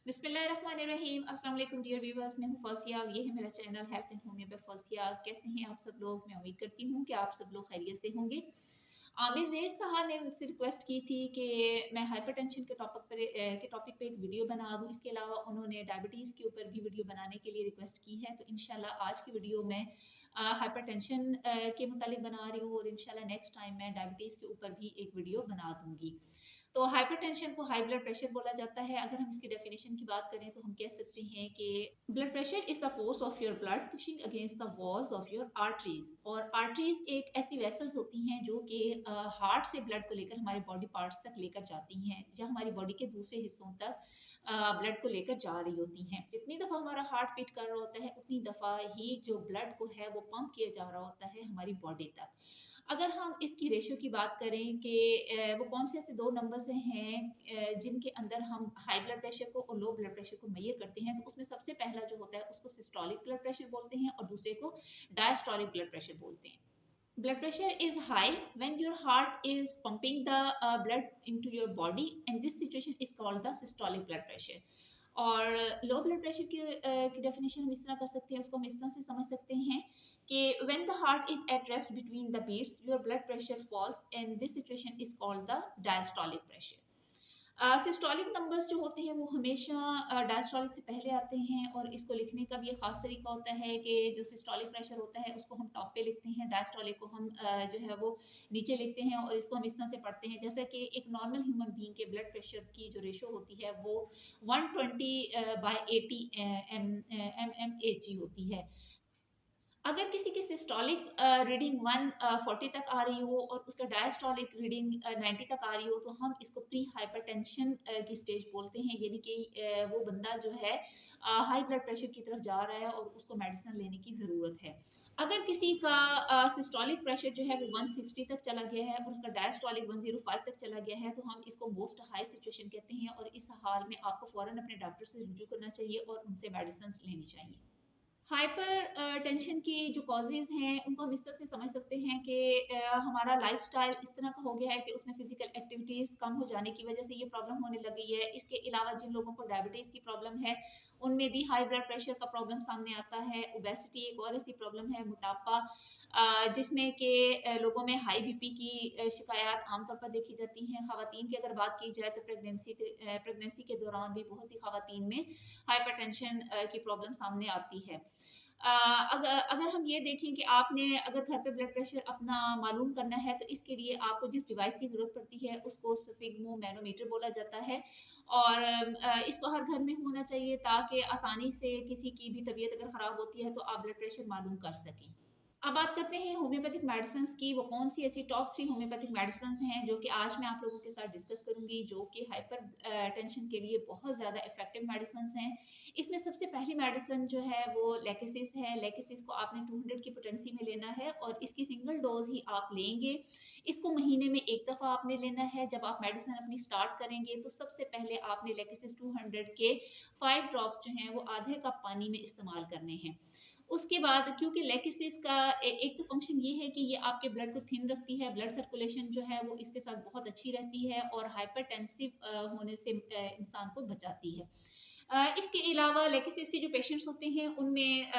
बिस्मिल्लाहिर्रहमानिर्रहीम। अस्सलाम वालेकुम डियर व्यूअर्स, मैं हूं फौजिया और ये है मेरा चैनल हेल्थ एंड होम में फौजिया। कैसे हैं आप सब लोग? मैं उम्मीद करती हूं कि आप सब लोग खैरियत से होंगे। आमिर ज़ैद साहब ने मुझसे रिक्वेस्ट की थी कि मैं हाइपरटेंशन के टॉपिक पे एक वीडियो बना दूं। इसके अलावा उन्होंने डायबिटीज़ के ऊपर भी वीडियो बनाने के लिए रिक्वेस्ट की है, तो इंशाल्लाह आज की वीडियो में हाइपरटेंशन के मुतालिक बना रही हूँ और इंशाल्लाह नेक्स्ट टाइम मैं डायबिटीज़ के ऊपर भी एक वीडियो बना दूंगी। तो हाइपरटेंशन को हाई ब्लड प्रेशर बोला जाता है। अगर हम इसकी डेफिनेशन की बात करें तो हम कह सकते हैं कि blood pressure is the force of your blood pushing against the walls of your arteries. और आर्टरीज एक ऐसी वेसल्स होती हैं जो कि हार्ट से ब्लड को लेकर हमारे बॉडी पार्ट्स तक लेकर जाती हैं, या हमारी बॉडी के दूसरे हिस्सों तक ब्लड को लेकर जा रही होती हैं। जितनी दफ़ा हमारा हार्ट बीट कर रहा होता है उतनी दफ़ा ही जो ब्लड को है वो पंप किया जा रहा होता है हमारी बॉडी तक। अगर हम इसकी रेशियो की बात करें कि वो कौन से ऐसे दो नंबर्स हैं जिनके अंदर हम हाई ब्लड प्रेशर को और लो ब्लड प्रेशर को मेजर करते हैं, तो उसमें सबसे पहला जो होता है उसको सिस्टोलिक ब्लड प्रेशर बोलते हैं और दूसरे को डायस्टोलिक ब्लड प्रेशर बोलते हैं। Blood pressure is high when your heart is pumping the blood into your body, and this situation is called the systolic blood pressure. और लो ब्लड प्रेशर की definition हम इस तरह कर सकते हैं, उसको हम इस तरह से समझ सकते हैं कि when the heart is at rest between the beats your blood pressure falls, and this situation is called the diastolic pressure. Systolic numbers जो होते हैं वो हमेशा डायस्टोलिक से पहले आते हैं, और इसको लिखने का भी एक खास तरीका होता है कि जो सिस्टोलिक प्रेशर होता है उसको हम टॉप पे लिखते हैं, डायस्टोलिक को हम जो है वो नीचे लिखते हैं, और इसको हम इस तरह से पढ़ते हैं जैसे कि एक नॉर्मल ह्यूमन बीइंग के ब्लड प्रेशर की जो रेशो होती है वो 120/80 एम एम एच जी होती है। अगर किसी की सिस्टोलिक रीडिंग 140 तक आ रही हो और उसका डायस्टोलिक रीडिंग 90 तक आ रही हो, तो हम इसको प्री हाइपरटेंशन की स्टेज बोलते हैं, यानी कि वो बंदा जो है हाई ब्लड प्रेशर की तरफ जा रहा है और उसको मेडिसिन लेने की ज़रूरत है। अगर किसी का सिस्टोलिक प्रेशर जो है वो 160 तक चला गया है और उसका डायस्टोलिक 105 तक चला गया है, तो हम इसको मोस्ट हाई सिचुएशन कहते हैं, और इस हाल में आपको फ़ौरन अपने डॉक्टर से रुजू करना चाहिए और उनसे मेडिसिन लेनी चाहिए। हाइपर टेंशन की जो कॉजेज़ हैं उनको हम इस तरह से समझ सकते हैं कि हमारा लाइफ़स्टाइल इस तरह का हो गया है कि उसमें फ़िज़िकल एक्टिविटीज़ कम हो जाने की वज़ह से ये प्रॉब्लम होने लग गई है। इसके अलावा जिन लोगों को डायबिटीज़ की प्रॉब्लम है, उनमें भी हाई ब्लड प्रेशर का प्रॉब्लम सामने आता है। ओबेसिटी एक और ऐसी प्रॉब्लम है, मोटापा, जिसमें कि लोगों में हाई बीपी की शिकायत आमतौर पर देखी जाती हैं। ख़वातीन की अगर बात की जाए तो प्रेगनेंसी के दौरान भी बहुत सी ख़वातीन में हाइपरटेंशन की प्रॉब्लम सामने आती है। अगर हम ये देखें कि आपने अगर घर पे ब्लड प्रेशर अपना मालूम करना है, तो इसके लिए आपको जिस डिवाइस की ज़रूरत पड़ती है उसको स्फिग्मो मैनोमीटर बोला जाता है, और इसको हर घर में होना चाहिए ताकि आसानी से किसी की भी तबीयत अगर ख़राब होती है तो आप ब्लड प्रेशर मालूम कर सकें। अब बात करते हैं होम्योपैथिक मेडिसिन की। वो कौन सी ऐसी टॉप 3 होम्योपैथिक मेडिसिन हैं जो कि आज मैं आप लोगों के साथ डिस्कस करूंगी, जो कि हाइपर टेंशन के लिए बहुत ज़्यादा इफेक्टिव मेडिसिन हैं। इसमें सबसे पहली मेडिसिन जो है वो लेकेसिस है। लेकेसिस को आपने 200 की पोटेंसी में लेना है और इसकी सिंगल डोज ही आप लेंगे। इसको महीने में एक दफ़ा आपने लेना है। जब आप मेडिसिन अपनी स्टार्ट करेंगे तो सबसे पहले आपने लेकेसिस 200 के 5 ड्रॉप्स जो हैं वो आधे कप पानी में इस्तेमाल करने हैं। उसके बाद क्योंकि लेकेसिस का एक तो फंक्शन ये है कि ये आपके ब्लड को थिन रखती है, ब्लड सर्कुलेशन जो है वो इसके साथ बहुत अच्छी रहती है और हाइपरटेंसिव होने से इंसान को बचाती है। इसके अलावा लेकेसिस के जो पेशेंट्स होते हैं उनमें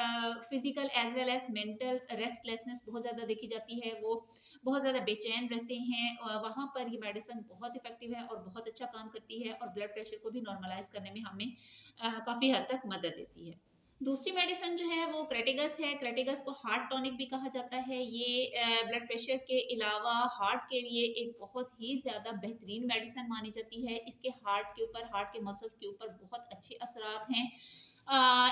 physical as well as mental restlessness बहुत ज़्यादा देखी जाती है। वो बहुत ज़्यादा बेचैन रहते हैं, वहाँ पर ये मेडिसिन बहुत इफेक्टिव है और बहुत अच्छा काम करती है और ब्लड प्रेशर को भी नॉर्मलाइज करने में हमें काफ़ी हद तक मदद देती है। दूसरी मेडिसिन जो है वो क्रेटिगस है। क्रेटिगस को हार्ट टॉनिक भी कहा जाता है। ये ब्लड प्रेशर के अलावा हार्ट के लिए एक बहुत ही ज़्यादा बेहतरीन मेडिसिन मानी जाती है। इसके हार्ट के ऊपर, हार्ट के मसल्स के ऊपर बहुत अच्छे असरात हैं।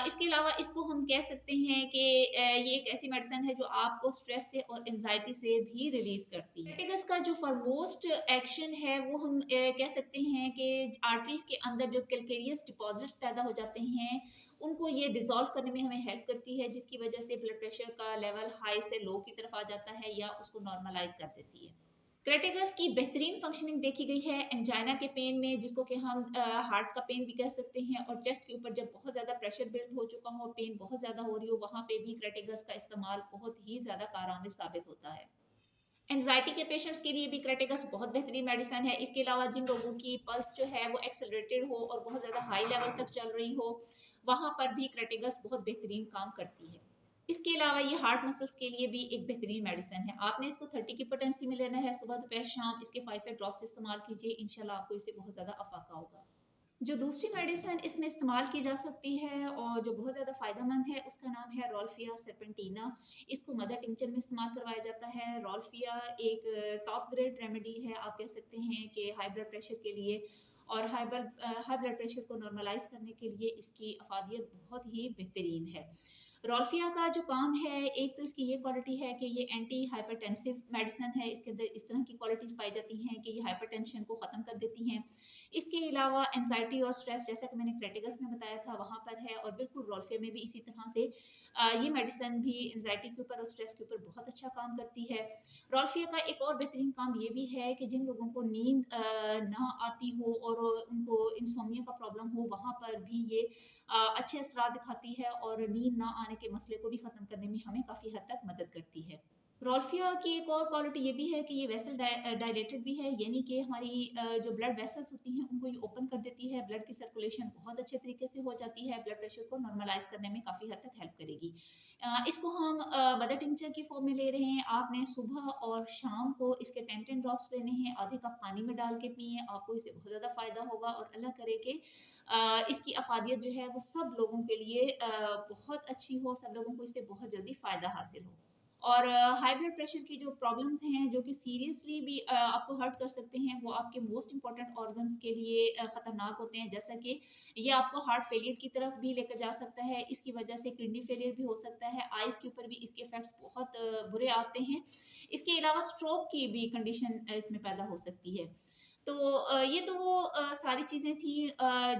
इसके अलावा इसको हम कह सकते हैं कि ये एक ऐसी मेडिसिन है जो आपको स्ट्रेस से और एंजाइटी से भी रिलीज करती है। क्रेटिगस का जो फॉरमोस्ट एक्शन है वो हम कह सकते हैं कि आर्टरीज के अंदर जो कैल्केरियस डिपॉजिट्स पैदा हो जाते हैं उनको ये डिसॉल्व करने में हमें हेल्प करती है, जिसकी वजह से ब्लड प्रेशर का लेवल हाई से लो की तरफ आ जाता है या उसको नॉर्मलाइज कर देती है। क्रेटिगस की बेहतरीन फंक्शनिंग देखी गई है एंजाइना के पेन में, जिसको कि हम हार्ट का पेन भी कह सकते हैं, और चेस्ट के ऊपर जब बहुत ज़्यादा प्रेशर बिल्ड हो चुका हो, पेन बहुत ज़्यादा हो रही हो, वहाँ पे भी क्रेटिगस का इस्तेमाल बहुत ही ज़्यादा कारआमद साबित होता है। एंजाइटी के पेशेंट्स के लिए भी क्रेटिकस बहुत बेहतरीन मेडिसिन है। इसके अलावा जिन लोगों की पल्स जो है वो एक्सेलरेटेड हो और बहुत ज़्यादा हाई लेवल तक चल रही हो, वहाँ पर भी क्रेटिकस बहुत बेहतरीन काम करती है। इसके अलावा ये हार्ट मसल्स के लिए भी एक बेहतरीन मेडिसिन है। आपने इसको 30 की पोटेंसी में लेना है, सुबह दोपहर शाम इसके 5 ड्रॉप्स इस्तेमाल कीजिए, इंशाल्लाह आपको इससे बहुत ज़्यादा अफाका होगा। जो दूसरी मेडिसिन इसमें इस्तेमाल की जा सकती है और जो बहुत ज़्यादा फ़ायदेमंद है, उसका नाम है रोल्फिया सर्पेंटिना। इसको मदर टिंचर में इस्तेमाल करवाया जाता है। रोल्फिया एक टॉप ग्रेड रेमेडी है, आप कह सकते हैं कि हाई ब्लड प्रेशर के लिए, और हाई ब्लड प्रेशर को नॉर्मलाइज करने के लिए इसकी अफादियत बहुत ही बेहतरीन है। रोल्फिया का जो काम है, एक तो इसकी ये क्वालिटी है कि ये एंटी हाइपरटेंसिव मेडिसिन है। इसके अंदर इस तरह की क्वालिटीज़ पाई जाती हैं कि ये हाइपरटेंशन को ख़त्म कर देती हैं। इसके अलावा एंजाइटी और स्ट्रेस, जैसा कि मैंने क्रेटिकस में बताया था, वहाँ पर है, और बिल्कुल रोल्फिया में भी इसी तरह से ये मेडिसिन भी एंजाइटी के ऊपर और स्ट्रेस के ऊपर बहुत अच्छा काम करती है। रोल्फिया का एक और बेहतरीन काम ये भी है कि जिन लोगों को नींद ना आती हो और उनको इंसोम्निया का प्रॉब्लम हो, वहाँ पर भी ये अच्छे असरार दिखाती है और नींद ना आने के मसले को भी ख़त्म करने में हमें काफ़ी हद तक मदद करती है। रोल्फिया की एक और क्वालिटी ये भी है कि ये वेसल डायलेटेड भी है, यानी कि हमारी जो ब्लड वेसल्स होती हैं उनको ये ओपन कर देती है, ब्लड की सर्कुलेशन बहुत अच्छे तरीके से हो जाती है, ब्लड प्रेशर को नॉर्मलाइज करने में काफ़ी हद तक हेल्प करेगी। इसको हम मदर टिंचर की फॉर्म में ले रहे हैं। आपने सुबह और शाम को इसके 10 ड्रॉप्स लेने हैं, आधे कप पानी में डाल के पिए, आपको इससे बहुत ज़्यादा फ़ायदा होगा, और अल्लाह करे कि इसकी अफादियत जो है वो सब लोगों के लिए बहुत अच्छी हो, सब लोगों को इससे बहुत जल्दी फ़ायदा हासिल हो। और हाई ब्लड प्रेशर की जो प्रॉब्लम्स हैं, जो कि सीरियसली भी आपको हर्ट कर सकते हैं, वो आपके मोस्ट इंपॉर्टेंट ऑर्गन्स के लिए खतरनाक होते हैं, जैसा कि ये आपको हार्ट फेलियर की तरफ भी लेकर जा सकता है। इसकी वजह से किडनी फेलियर भी हो सकता है, आइज़ के ऊपर भी इसके इफेक्ट्स बहुत बुरे आते हैं। इसके अलावा स्ट्रोक की भी कंडीशन इसमें पैदा हो सकती है। तो ये तो वो सारी चीज़ें थी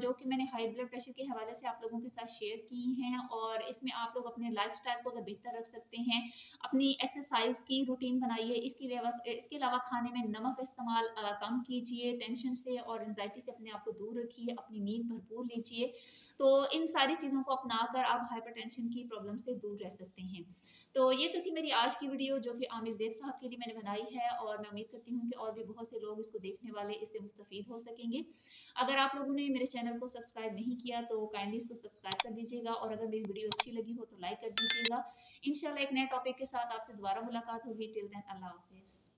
जो कि मैंने हाई ब्लड प्रेशर के हवाले से आप लोगों के साथ शेयर की हैं, और इसमें आप लोग अपने लाइफ़स्टाइल को अगर बेहतर रख सकते हैं, अपनी एक्सरसाइज की रूटीन बनाइए। इसके अलावा खाने में नमक का इस्तेमाल कम कीजिए, टेंशन से और एंजाइटी से अपने आप को दूर रखिए, अपनी नींद भरपूर लीजिए। तो इन सारी चीज़ों को अपनाकर आप हाइपरटेंशन की प्रॉब्लम से दूर रह सकते हैं। तो ये तो थी मेरी आज की वीडियो, जो कि आमिर ज़ैद साहब के लिए मैंने बनाई है, और मैं उम्मीद करती हूँ कि और भी बहुत से लोग इसको देखने वाले इससे मुस्तफ़ीद हो सकेंगे। अगर आप लोगों ने मेरे चैनल को सब्सक्राइब नहीं किया तो काइंडली इसको सब्सक्राइब कर दीजिएगा, और अगर मेरी वीडियो अच्छी लगी हो तो लाइक कर दीजिएगा। इंशाल्लाह एक नए टॉपिक के साथ आपसे दोबारा मुलाकात होगी। टिल देन अल्लाह हाफ़िज़।